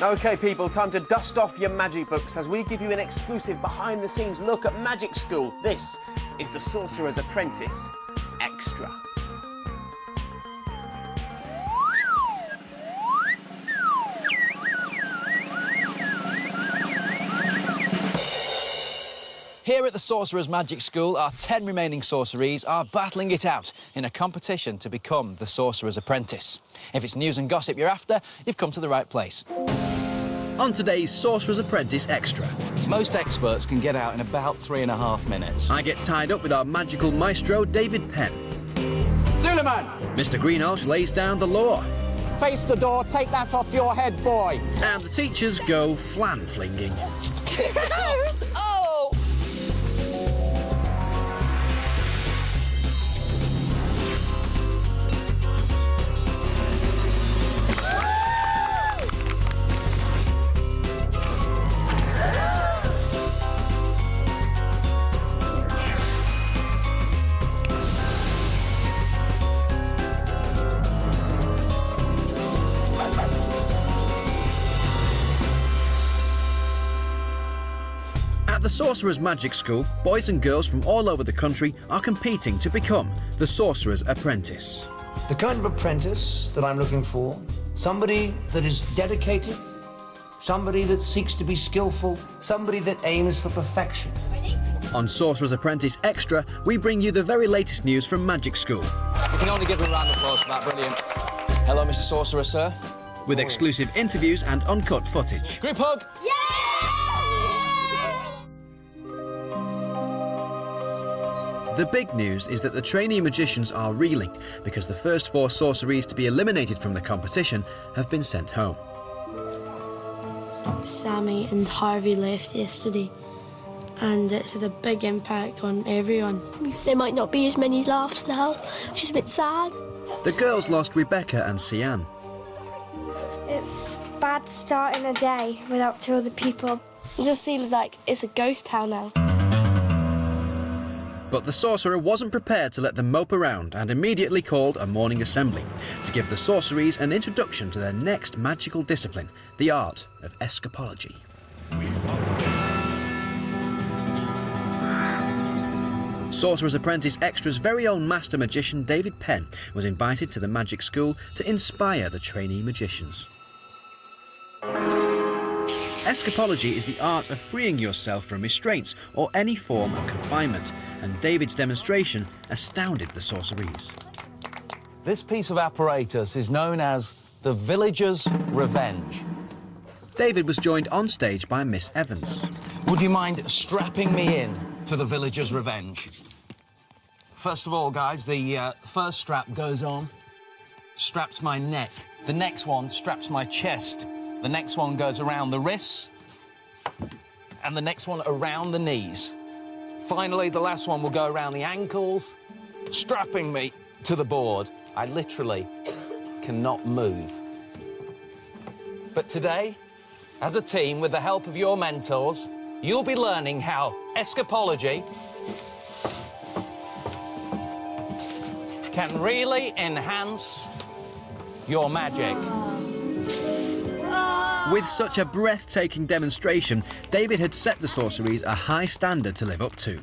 OK, people, time to dust off your magic books as we give you an exclusive behind-the-scenes look at magic school. This is the Sorcerer's Apprentice Extra. Here at the Sorcerer's Magic School, our 10 remaining sorceries are battling it out in a competition to become the Sorcerer's Apprentice. If it's news and gossip you're after, you've come to the right place. On today's Sorcerer's Apprentice Extra. Most experts can get out in about 3.5 minutes. I get tied up with our magical maestro, David Penn. Suleiman! Mr. Greenhalgh lays down the law. Face the door, take that off your head, boy. And the teachers go flan-flinging. At the Sorcerer's Magic School, boys and girls from all over the country are competing to become the Sorcerer's Apprentice. The kind of apprentice that I'm looking for, somebody that is dedicated, somebody that seeks to be skillful, somebody that aims for perfection. On Sorcerer's Apprentice Extra, we bring you the very latest news from Magic School. We can only give him a round of applause for that. Brilliant. Hello, Mr. Sorcerer, sir. With exclusive interviews and uncut footage. Group hug. The big news is that the trainee magicians are reeling because the first 4 sorceries to be eliminated from the competition have been sent home. Sammy and Harvey left yesterday, and it's had a big impact on everyone. There might not be as many laughs now, which is a bit sad. The girls lost Rebecca and Sian. It's bad starting a day without 2 other people. It just seems like it's a ghost town now. But the sorcerer wasn't prepared to let them mope around and immediately called a morning assembly to give the sorceries an introduction to their next magical discipline, the art of escapology. Sorcerer's Apprentice Extra's very own master magician David Penn was invited to the magic school to inspire the trainee magicians. Escapology is the art of freeing yourself from restraints or any form of confinement, and David's demonstration astounded the sorceries. This piece of apparatus is known as the Villager's Revenge. David was joined on stage by Miss Evans. Would you mind strapping me in to the Villager's Revenge? First of all, guys, the first strap goes on, straps my neck. The next one straps my chest. The next one goes around the wrists, and the next one around the knees. Finally, the last one will go around the ankles, strapping me to the board. I literally cannot move. But today, as a team, with the help of your mentors, you'll be learning how escapology can really enhance your magic. With such a breathtaking demonstration, David had set the sorceries a high standard to live up to.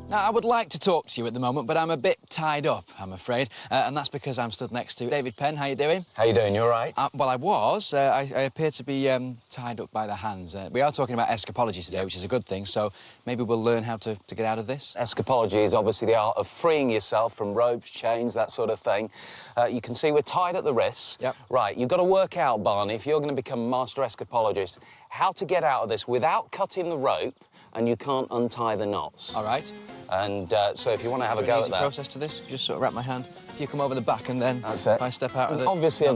Now, I would like to talk to you at the moment, but I'm a bit tied up, I'm afraid. And that's because I'm stood next to David Penn. How you doing? How you doing? You all right? Well, I was. I appear to be tied up by the hands. We are talking about escapology today, which is a good thing, so maybe we'll learn how to get out of this. Escapology is obviously the art of freeing yourself from ropes, chains, that sort of thing. You can see we're tied at the wrists. Yep. Right, you've got to work out, Barney, if you're going to become a master escapologist, how to get out of this without cutting the rope, and you can't untie the knots. All right. And so if you want to have a go at that... Easy process to this? Just sort of wrap my hand. If you come over the back and then... That's it. If I step out of the... Obviously,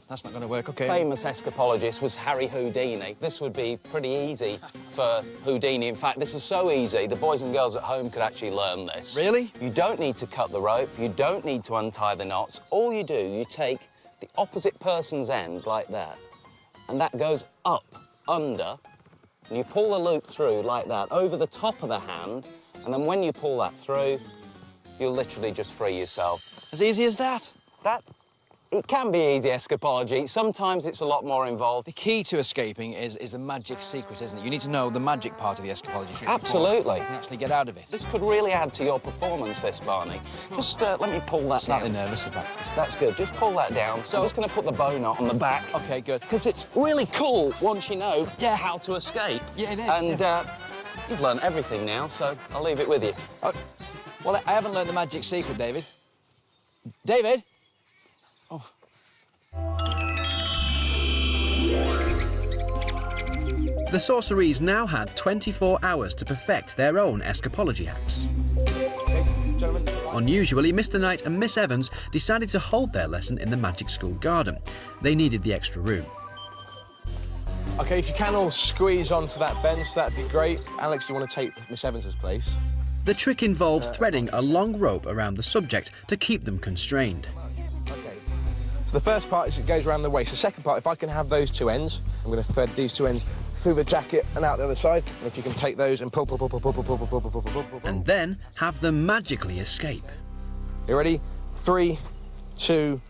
that's not going to work, OK. Famous escapologist was Harry Houdini. This would be pretty easy for Houdini. In fact, this is so easy, the boys and girls at home could actually learn this. Really? You don't need to cut the rope. You don't need to untie the knots. All you do, you take the opposite person's end like that, and that goes up, under, and you pull the loop through like that, over the top of the hand, and then when you pull that through, you'll literally just free yourself. As easy as that? It can be easy escapology. Sometimes it's a lot more involved. The key to escaping is the magic secret, isn't it? You need to know the magic part of the escapology trick. Absolutely. You can actually get out of it. This could really add to your performance, this, Barney. Just let me pull that Slightly down. nervous about this. That's good. Just pull that down. So I'm just going to put the bow knot on the back. OK, good. Because it's really cool once you know how to escape. Yeah, it is. And you've learned everything now, so I'll leave it with you. Oh, well, I haven't learned the magic secret, David. David? Oh. The Sorcerees now had 24 hours to perfect their own escapology hacks. Unusually, Mr. Knight and Miss Evans decided to hold their lesson in the Magic School garden. They needed the extra room. OK, if you can all squeeze onto that bench, that'd be great. Alex, do you want to take Miss Evans's place? The trick involved threading a long rope around the subject to keep them constrained. So the first part is it goes around the waist. The second part, if I can have those two ends, I'm going to thread these two ends through the jacket and out the other side. And if you can take those and pull. And then have them magically escape. You ready? 3, 2,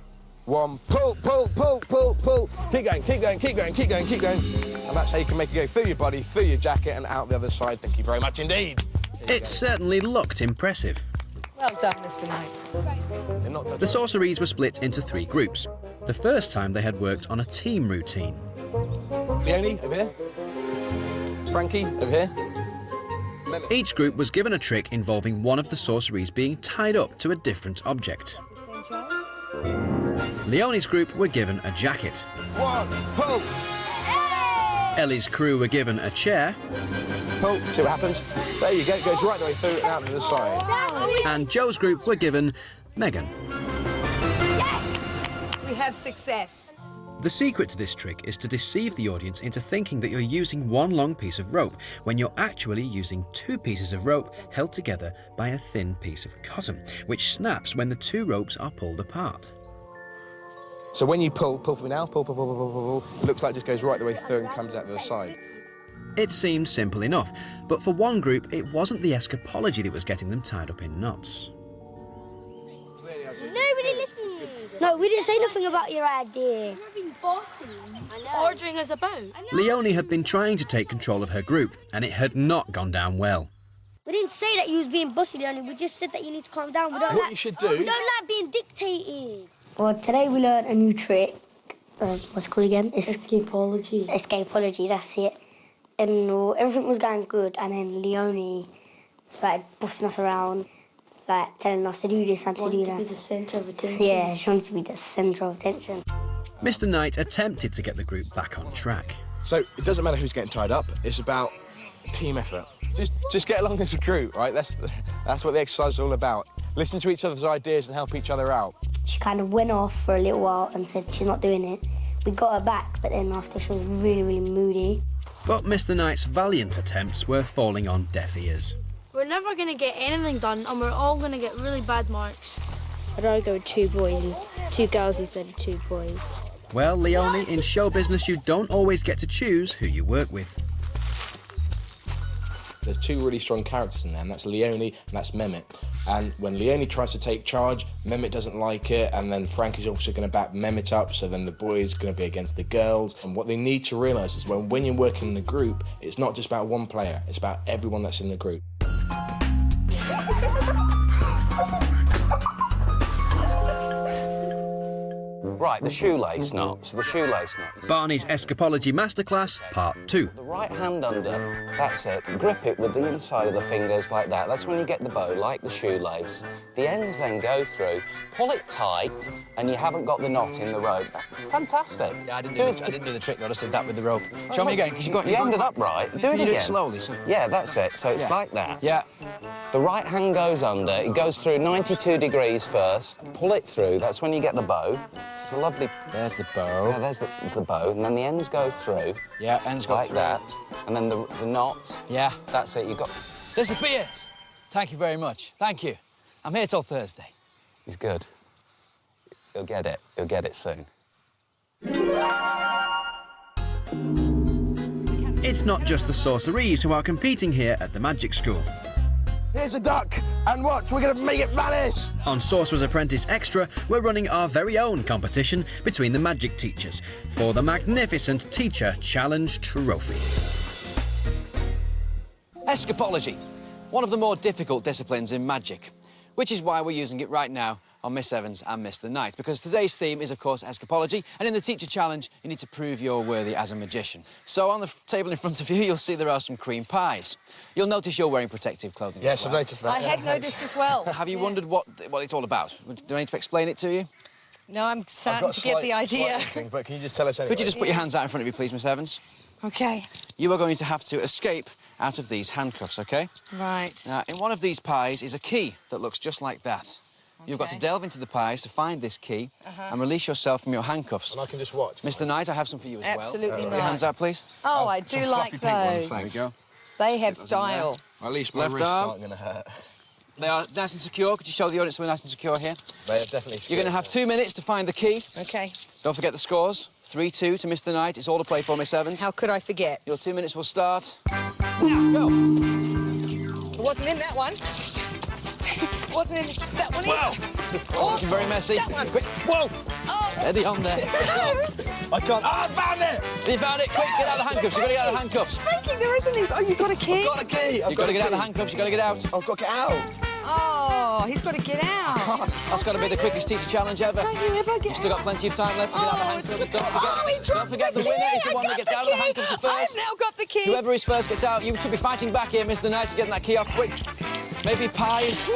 1. Pull. Keep going. And that's how you can make it go through your body, through your jacket and out the other side. Thank you very much indeed. It certainly looked impressive. Well done, Mr. Knight. The Sorcerees were split into 3 groups. The first time they had worked on a team routine. Leonie, over here. Frankie, over here. Each group was given a trick involving one of the Sorcerees being tied up to a different object. Leonie's group were given a jacket. 1, pull. Ellie's crew were given a chair. Pull, see what happens. There you go, it goes right the way through and out to the side. And Joe's group were given Megan. Yes! We have success. The secret to this trick is to deceive the audience into thinking that you're using one long piece of rope when you're actually using 2 pieces of rope held together by a thin piece of cotton, which snaps when the 2 ropes are pulled apart. So when you pull for me now, pull. It looks like it just goes right the way through and comes out the other side. It seemed simple enough, but for one group, it wasn't the escapology that was getting them tied up in knots. Nobody listened. No, we didn't say nothing about your idea. You're being bossy. I know. Ordering us about. Leonie had been trying to take control of her group, and it had not gone down well. We didn't say that you was being bossy, Leonie. We just said that you need to calm down. We don't What you should do... We don't like being dictated. Well, today we learned a new trick. What's it called again? Escapology. Escapology, that's it. And everything was going good, and then Leonie started bossing us around, like telling us to do this and to do that. To be the centre of attention. Yeah, she wanted to be the centre of attention. Mr. Knight attempted to get the group back on track. So it doesn't matter who's getting tied up, it's about team effort. Just get along as a group, right? That's what the exercise is all about. Listen to each other's ideas and help each other out. She kind of went off for a little while and said she's not doing it. We got her back, but then after she was really, really moody. But Mr. Knight's valiant attempts were falling on deaf ears. We're never going to get anything done, and we're all going to get really bad marks. I'd rather go with 2 boys, 2 girls instead of 2 boys. Well, Leonie, in show business, you don't always get to choose who you work with. There's 2 really strong characters in there, and that's Leonie and that's Mehmet. And when Leonie tries to take charge, Mehmet doesn't like it, and then Frank is also going to back Mehmet up, so then the boys are going to be against the girls. And what they need to realise is when you're working in a group, it's not just about one player, it's about everyone that's in the group. Right, the shoelace knot. So the shoelace knot. Barney's Escapology Masterclass, Part 2. The right hand under, that's it. Grip it with the inside of the fingers like that. That's when you get the bow, like the shoelace. The ends then go through, pull it tight, and you haven't got the knot in the rope. Fantastic. Yeah, I didn't do the trick, though. I just did that with the rope. Show me again, because you ended up right. Do it again. Do it slowly. So... Yeah, that's it. So it's like that. Yeah. The right hand goes under. It goes through 92 degrees first. Pull it through. That's when you get the bow. It's a lovely... There's the bow. Yeah, there's the bow. And then the ends go through. Yeah, ends go like through. Like that. And then the knot. Yeah. That's it. You got... Disappears. Thank you very much. Thank you. I'm here till Thursday. He's good. You'll get it. You'll get it soon. It's not just the Sorcerees who are competing here at the Magic School. Here's a duck, and watch, we're going to make it vanish! On Sorcerer's Apprentice Extra, we're running our very own competition between the magic teachers for the magnificent Teacher Challenge Trophy. Escapology, one of the more difficult disciplines in magic, which is why we're using it right now on Miss Evans and Mr. Knight, because today's theme is, of course, escapology, and in the Teacher Challenge, you need to prove you're worthy as a magician. So on the table in front of you, you'll see there are some cream pies. You'll notice you're wearing protective clothing. Yes, I've noticed that. I had noticed as well. Have you wondered what it's all about? Do I need to explain it to you? No, I'm starting to get the idea. But can you just tell us anyway? Could you just put your hands out in front of you, please, Miss Evans? OK. You are going to have to escape out of these handcuffs, OK? Right. Now, in one of these pies is a key that looks just like that. You've got to delve into the pies to find this key and release yourself from your handcuffs. And I can just watch. Mr. Knight, I have some for you as well. Absolutely Put your hands out, please. Oh, I do like those. There we go. They have style. At least my Left wrists arm. aren't going to hurt. They are nice and secure. Could you show the audience we're nice and secure here? They are definitely secure. You're going to have 2 minutes to find the key. OK. Don't forget the scores. 3-2 to Mr. Knight. It's all to play for, Miss Evans. How could I forget? Your 2 minutes will start now. Go. It wasn't in that one. Wasn't in that one either. Oh, very messy. That one. Quick. Whoa. Oh. Steady on there. I can't. Oh, I found it! You found it. Quick, get out of the handcuffs. You've got to get out of the handcuffs. Thinking there isn't even. Oh, you've got a key? I've got a key. You've got to get out of the handcuffs. You've got to get out. I've got to get out. Oh, he's got to get out. That's got to be the quickest teacher challenge ever. Can't you ever get You've still got plenty of time left to get out of the handcuffs. Don't forget the winner is the one that gets out of the handcuffs first. I've now got the key. Whoever is first gets out. You should be fighting back here, Mr. Knight, to getting that key off quick. Maybe pies.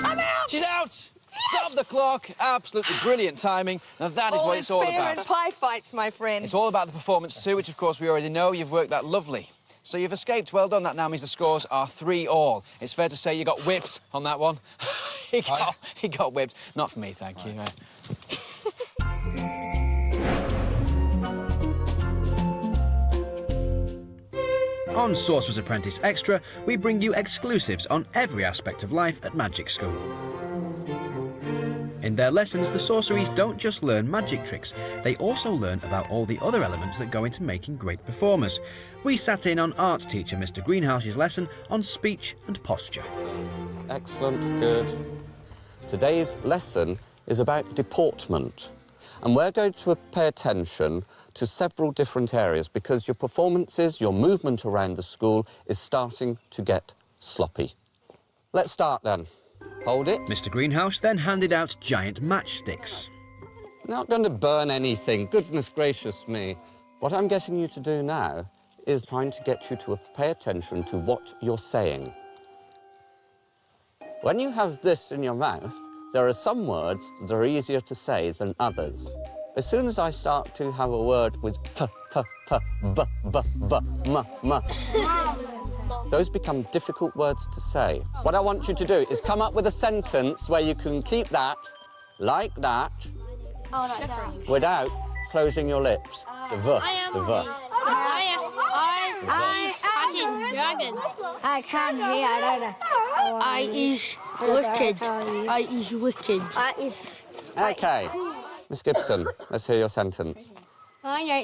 I'm out. She's out. Stop the clock. Absolutely brilliant timing. Now that is what it's all fair about. and pie fights, my friend. It's all about the performance too, which of course we already know. You've worked that lovely. So you've escaped. Well done. That now means the scores are 3-all. It's fair to say you got whipped on that one. he got whipped. Not for me, thank you. On Sorcerer's Apprentice Extra, we bring you exclusives on every aspect of life at Magic School. In their lessons, the sorceries don't just learn magic tricks, they also learn about all the other elements that go into making great performers. We sat in on arts teacher Mr. Greenhouse's lesson on speech and posture. Excellent, good. Today's lesson is about deportment, and we're going to pay attention to several different areas because your performances, your movement around the school is starting to get sloppy. Let's start then. Hold it. Mr. Greenhouse then handed out giant matchsticks. Not going to burn anything, goodness gracious me. What I'm getting you to do now is trying to get you to pay attention to what you're saying. When you have this in your mouth, there are some words that are easier to say than others. As soon as I start to have a word with p, p, p, b, b, b, m, those become difficult words to say. What I want you to do is come up with a sentence where you can keep that, like that, without closing your lips. The v, the v. I can hear, I don't know. I is wicked. I is wicked. I is... OK. Miss Gibson, let's hear your sentence. I know,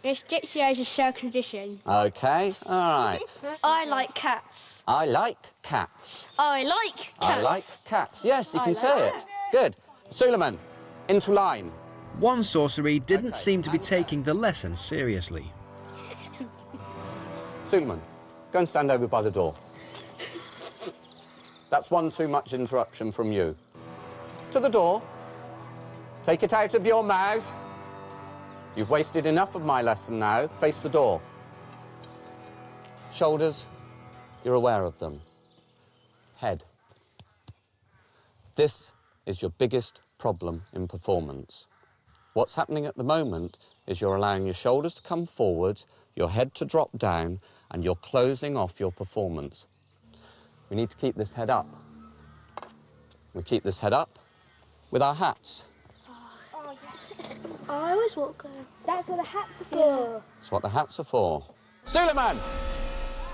it's dictionary is a condition. OK, all right. I like cats. I like cats. I like cats. I like cats. Yes, you can say it. Good. Suleiman, into line. One sorcery didn't seem to be taking the lesson seriously. Suleiman, go and stand over by the door. That's one too much interruption from you. To the door. Take it out of your mouth. You've wasted enough of my lesson now. Face the door. Shoulders, you're aware of them. Head. This is your biggest problem in performance. What's happening at the moment is you're allowing your shoulders to come forward, your head to drop down, and you're closing off your performance. We need to keep this head up. We keep this head up with our hats. I always walk there. That's what the hats are for. That's what the hats are for. Suleiman,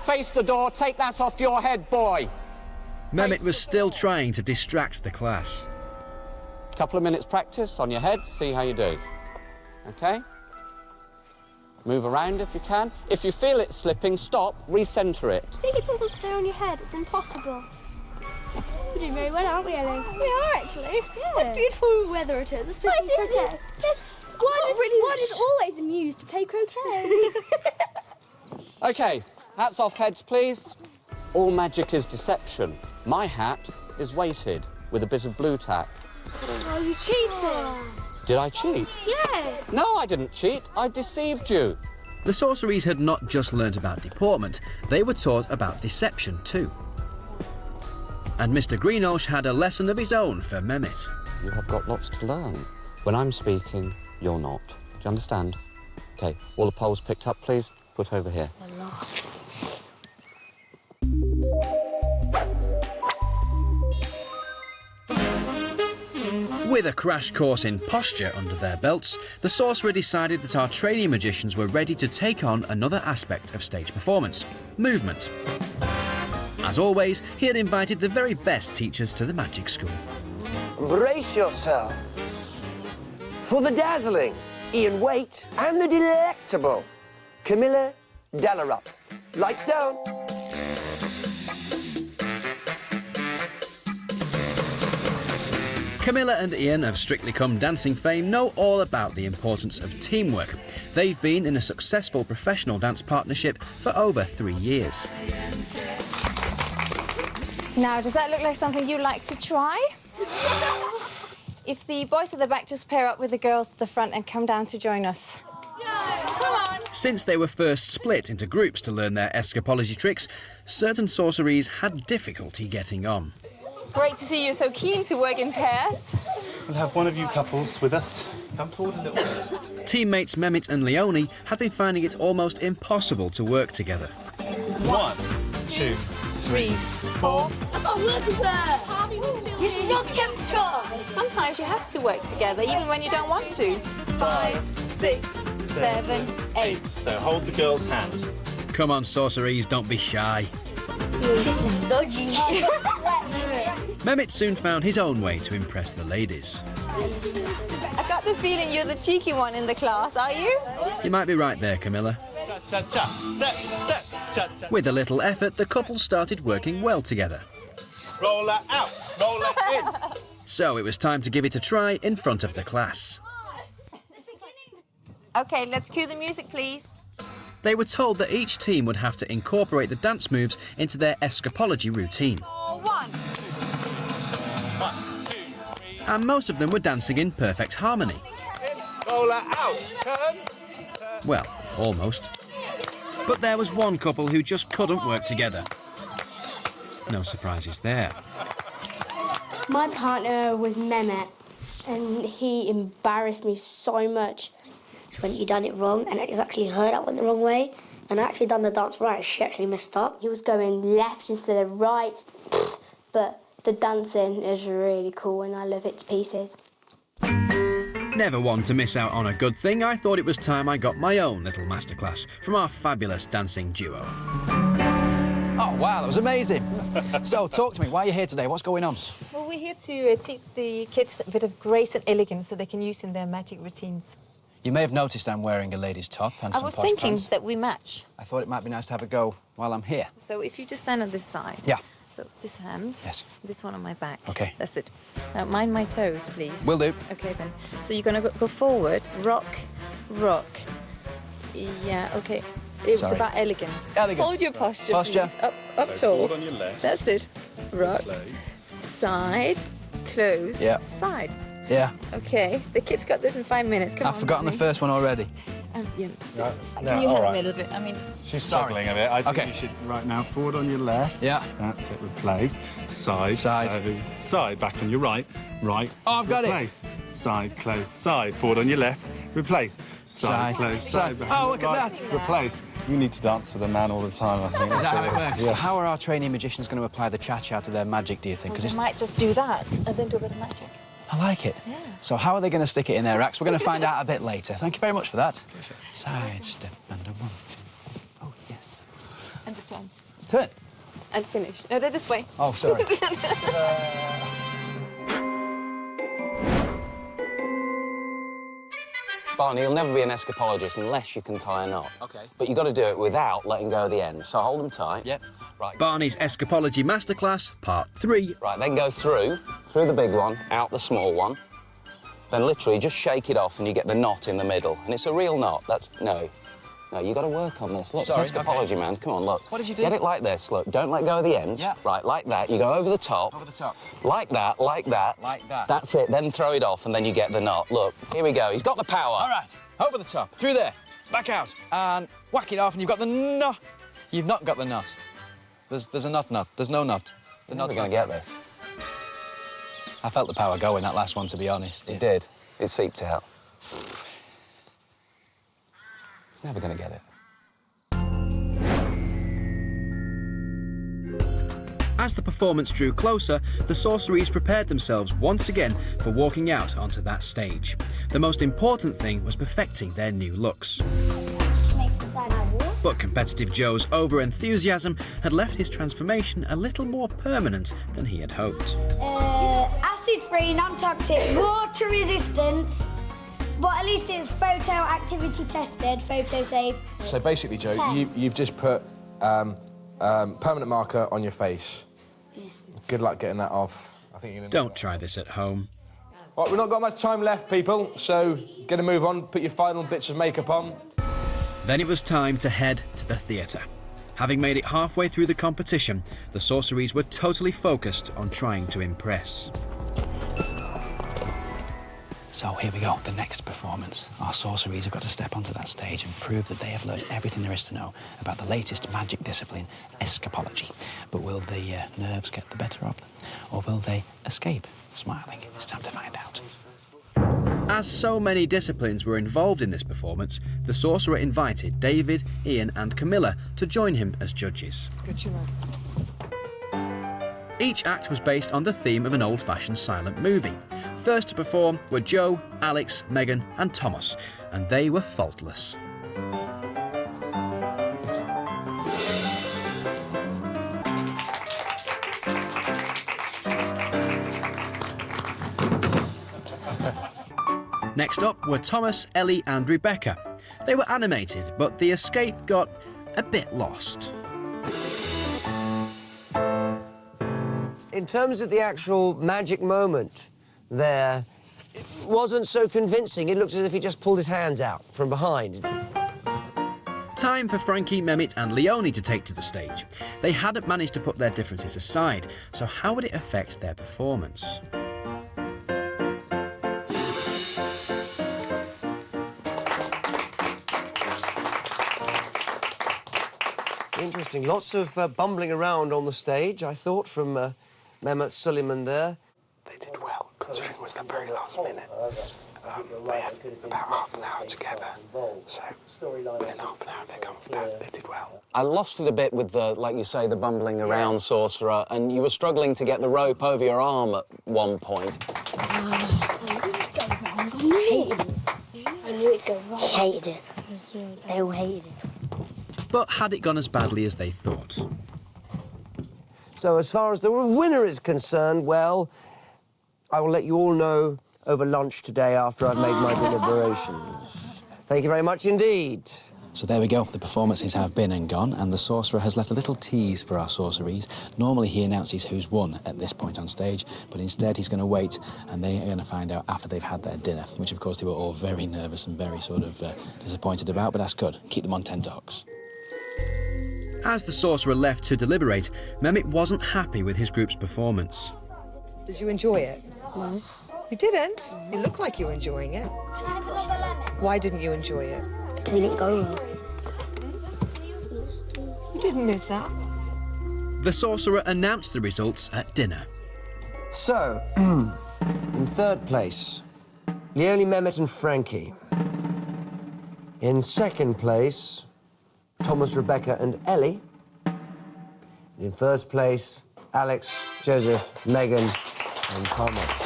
face the door, take that off your head, boy. Mehmet was still trying to distract the class. Couple of minutes practice on your head, see how you do. OK? Move around if you can. If you feel it slipping, stop, recenter it. See, it doesn't stay on your head. It's impossible. We're doing very well, aren't we, Ellen? We are actually. Yeah. What beautiful weather it is, especially for croquet. Yes. One is always amused to play croquet. OK, hats off heads, please. All magic is deception. My hat is weighted with a bit of blue tack. Oh, you cheated. Did I cheat? Yes. No, I didn't cheat. I deceived you. The sorceries had not just learnt about deportment, they were taught about deception too. And Mr. Greenhalgh had a lesson of his own for Mehmet. You have got lots to learn. When I'm speaking, you're not. Do you understand? OK, all the poles picked up, please. Put over here. With a crash course in posture under their belts, the sorcerer decided that our trainee magicians were ready to take on another aspect of stage performance: movement. As always, he had invited the very best teachers to the magic school. Brace yourselves for the dazzling, Ian Waite, and the delectable Camilla Dallarup. Lights down. Camilla and Ian of Strictly Come Dancing fame know all about the importance of teamwork. They've been in a successful professional dance partnership for over 3 years. Now, does that look like something you'd like to try? If the boys at the back just pair up with the girls at the front and come down to join us. Come on! Since they were first split into groups to learn their escapology tricks, certain sorceries had difficulty getting on. Great to see you're so keen to work in pairs. We'll have one of you couples with us. Come forward a little bit. Teammates Mehmet and Leonie had been finding it almost impossible to work together. 1, 2, 3, 4. I've got work with her. This is rock temperature. Sometimes you have to work together, even when you don't want to. 5, 6, 7, 8. So hold the girl's hand. Come on, sorceries, don't be shy. This is dodgy. Mehmet soon found his own way to impress the ladies. I got the feeling you're the cheeky one in the class, are you? You might be right there, Camilla. Cha-cha-cha. Step, step. Cha-cha. With a little effort, the couple started working well together. Roll her out. Roll her in. So it was time to give it a try in front of the class. OK, let's cue the music, please. They were told that each team would have to incorporate the dance moves into their escapology routine. 1. And most of them were dancing in perfect harmony. Roll her out. Turn. Well, almost. But there was one couple who just couldn't work together. No surprises there. My partner was Mehmet, and he embarrassed me so much. When you done it wrong, and it was actually her that went the wrong way, and I actually done the dance right, she actually messed up. He was going left instead of right, but the dancing is really cool and I love it to pieces. Never one to miss out on a good thing, I thought it was time I got my own little masterclass from our fabulous dancing duo. Oh, wow, that was amazing. So, talk to me. Why are you here today? What's going on? Well, we're here to teach the kids a bit of grace and elegance that they can use in their magic routines. You may have noticed I'm wearing a lady's top and some I was posh thinking pants. that we match. I thought it might be nice to have a go while I'm here. So if you just stand on this side. Yeah. So this hand. Yes. This one on my back. OK. That's it. Now mind my toes, please. Will do. OK then. So you're going to go forward, rock, rock. Yeah, OK. It was about elegance. Elegance. Hold your posture, Posture. please. Up So tall. forward on your left. That's it. Rock. Close. Side. Close. Yeah. Side. Yeah. OK. The kid's got this in 5 minutes. Come on. I've forgotten the honey. first one already. Yeah. No, Can you all help right. me a little bit? I mean... She's struggling a bit. I think OK. you should... Right now, forward on your left. Yeah. That's it. Replace. Side. Side. Close. Side. Back on your right. Right. Oh, I've got it. Replace. Side. Close. Side. Forward on your left. Replace. Side. Side. Close. Side. Side. Oh, look at right. that. Replace. You need to dance for the man all the time, I think. Is that how it That's what works? Yes. How are our trainee magicians going to apply the cha-cha to their magic, do you think? Well, they might just do that and then do a bit of magic. I like it. Yeah. So how are they going to stick it in their racks? We're going to find out a bit later. Thank you very much for that. Side step and a 1, 2. Oh, yes. And the turn. Turn. And finish. No, they're this way. Oh, sorry. Barney, you'll never be an escapologist unless you can tie a knot. OK. But you've got to do it without letting go of the end. So hold them tight. Yep. Right. Barney's Escapology Masterclass, Part 3. Right, then go through the big one, out the small one. Then literally just shake it off and you get the knot in the middle. And it's a real knot. No, you got to work on this. Look, Sorry, it's Escapology, okay. man. Come on, look. What did you do? Get it like this, look. Don't let go of the ends. Yeah. Right, like that. You go over the top. Over the top. Like that, like that. Like that. That's it. Then throw it off and then you get the knot. Look, here we go. He's got the power. All right, over the top, through there, back out, and whack it off, and you've got the knot. You've not got the knot. There's a knot. There's no knot. The knot's going to get this. I felt the power go in that last one, to be honest. It did. It seeped out. He's never going to get it. As the performance drew closer, the sorceries prepared themselves once again for walking out onto that stage. The most important thing was perfecting their new looks. But competitive Joe's over-enthusiasm had left his transformation a little more permanent than he had hoped. Acid-free, non-toxic, water-resistant, but at least it's photo activity tested, photo-safe. So basically, Joe, you've just put permanent marker on your face. Good luck getting that off. I think you're gonna Don't try this at home. Right, we've not got much time left, people, so get a move on, put your final bits of makeup on. Then it was time to head to the theatre. Having made it halfway through the competition, the sorceries were totally focused on trying to impress. So here we go, the next performance. Our sorceries have got to step onto that stage and prove that they have learned everything there is to know about the latest magic discipline, escapology. But will the nerves get the better of them? Or will they escape smiling? It's time to find out. As so many disciplines were involved in this performance, the sorcerer invited David, Ian and Camilla to join him as judges. Good, you're right. Each act was based on the theme of an old-fashioned silent movie. First to perform were Joe, Alex, Megan and Thomas, and they were faultless. Next up were Thomas, Ellie and Rebecca. They were animated, but the escape got a bit lost. In terms of the actual magic moment there, it wasn't so convincing. It looked as if he just pulled his hands out from behind. Time for Frankie, Mehmet and Leonie to take to the stage. They hadn't managed to put their differences aside, so how would it affect their performance? Interesting. Lots of bumbling around on the stage, I thought, from Mehmet Suleiman there. They did well, considering it was the very last minute. They had about half an hour together, so within half an hour they come back, they did well. I lost it a bit with the, like you say, the bumbling around sorcerer, and you were struggling to get the rope over your arm at one point. I knew it'd go wrong. Hated it. They all hated it. But had it gone as badly as they thought? So as far as the winner is concerned, well, I will let you all know over lunch today after I've made my deliberations. Thank you very much indeed. So there we go, the performances have been and gone, and the sorcerer has left a little tease for our sorceries. Normally he announces who's won at this point on stage, but instead he's going to wait, and they are going to find out after they've had their dinner, which of course they were all very nervous and very sort of disappointed about, but that's good. Keep them on tenterhooks. As the sorcerer left to deliberate, Mehmet wasn't happy with his group's performance. Did you enjoy it? No. You didn't? You look like you were enjoying it. Why didn't you enjoy it? Because he didn't go well. You didn't miss that. The sorcerer announced the results at dinner. So, in third place, Leonie, Mehmet and Frankie. In second place, Thomas, Rebecca and Ellie. In first place, Alex, Joseph, Megan and Thomas.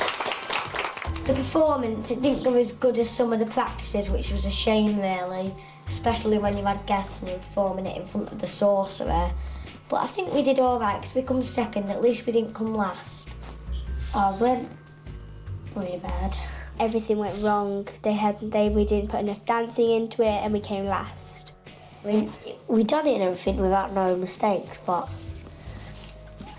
The performance, it didn't go as good as some of the practices, which was a shame really, especially when you had guests and you were performing it in front of the sorcerer. But I think we did all right, because we come second, at least we didn't come last. Ours went really bad. Everything went wrong. We didn't put enough dancing into it and we came last. We done it and everything without no mistakes, but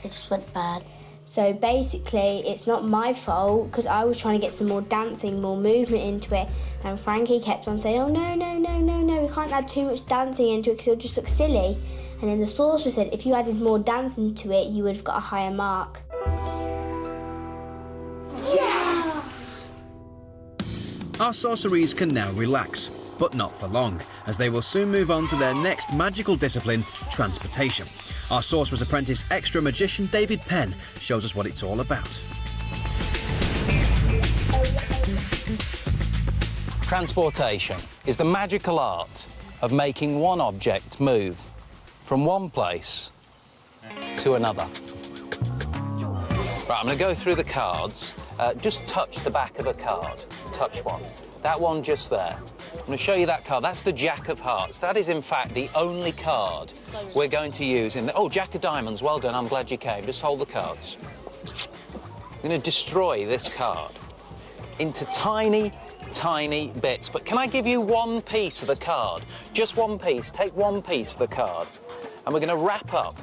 It just went bad. So basically, it's not my fault because I was trying to get some more dancing, more movement into it, and Frankie kept on saying, oh no, no, no, no, no, we can't add too much dancing into it because it'll just look silly. And then the sorcerer said if you added more dancing to it, you would have got a higher mark. Yes! Our sorceries can now relax, but not for long, as they will soon move on to their next magical discipline, transportation. Our Sorcerer's Apprentice extra magician David Penn shows us what it's all about. Transportation is the magical art of making one object move from one place to another. Right, I'm going to go through the cards. Just touch the back of a card. Touch one. That one just there. I'm going to show you that card. That's the Jack of Hearts. That is, in fact, the only card we're going to use in the... Oh, Jack of Diamonds. Well done. I'm glad you came. Just hold the cards. I'm going to destroy this card into tiny, tiny bits. But can I give you one piece of the card? Just one piece. Take one piece of the card. And we're going to wrap up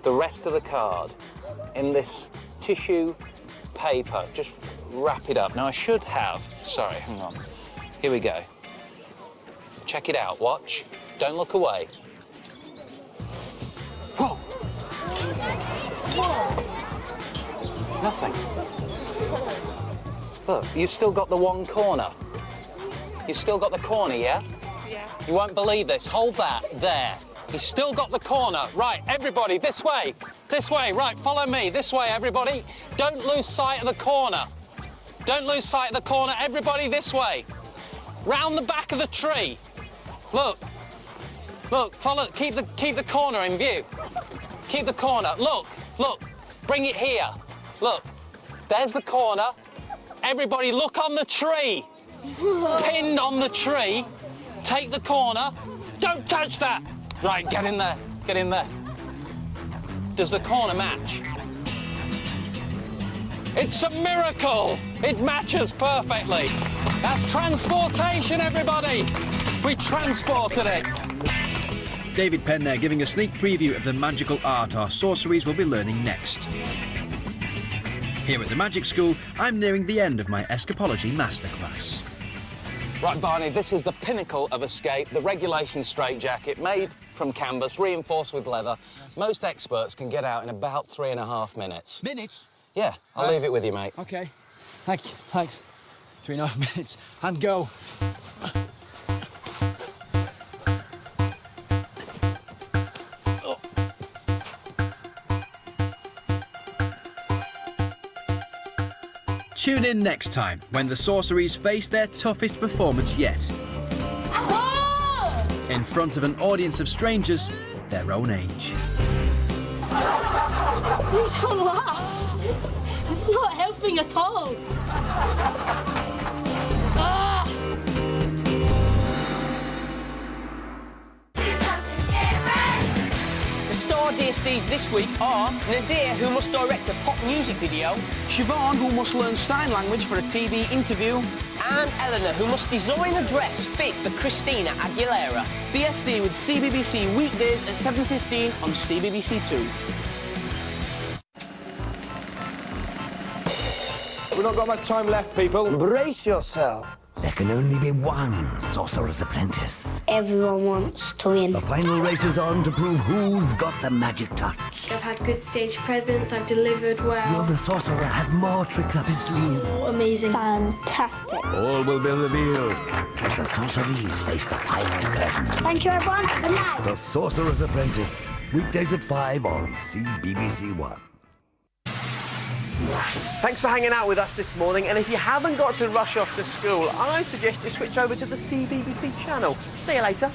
the rest of the card in this tissue paper. Just wrap it up. Now, I should have... Sorry, hang on. Here we go. Check it out. Watch. Don't look away. Whoa! Nothing. Look, you've still got the one corner. You've still got the corner, yeah? Yeah. You won't believe this. Hold that. There. You've still got the corner. Right, everybody, this way. This way. Right, follow me. This way, everybody. Don't lose sight of the corner. Don't lose sight of the corner. Everybody, this way. Round the back of the tree. Look. Look, follow, keep the corner in view. Keep the corner. Look, look. Bring it here. Look. There's the corner. Everybody look on the tree. Pinned on the tree. Take the corner. Don't touch that. Right, get in there. Get in there. Does the corner match? It's a miracle. It matches perfectly. That's transportation, everybody! We transported it! David Penn there giving a sneak preview of the magical art our sorceries will be learning next. Here at the Magic School, I'm nearing the end of my escapology masterclass. Right, Barney, this is the pinnacle of escape, the regulation straitjacket made from canvas, reinforced with leather. Most experts can get out in about 3.5 minutes. Minutes? Yeah, I'll leave it with you, mate. OK. Thank you. Thanks. 3.5 minutes. And go. Tune in next time when the sorceries face their toughest performance yet. In front of an audience of strangers their own age. Please don't laugh. It's not helping at all. The star DSDs this week are Nadir, who must direct a pop music video, Siobhan, who must learn sign language for a TV interview, and Eleanor, who must design a dress fit for Christina Aguilera. BSD with CBBC weekdays at 7:15 on CBBC 2. We've not got much time left, people. Brace yourself. There can only be one Sorcerer's Apprentice. Everyone wants to win. The final race is on to prove who's got the magic touch. I've had good stage presence, I've delivered well. Will the Sorcerer have more tricks up his sleeve? Oh, amazing. Fantastic. All will be revealed as the Sorceries face the final curtain. Thank you, everyone. Good night. The Sorcerer's Apprentice, weekdays at 5 on CBBC 1. Thanks for hanging out with us this morning, and if you haven't got to rush off to school, I suggest you switch over to the CBBC channel. See you later.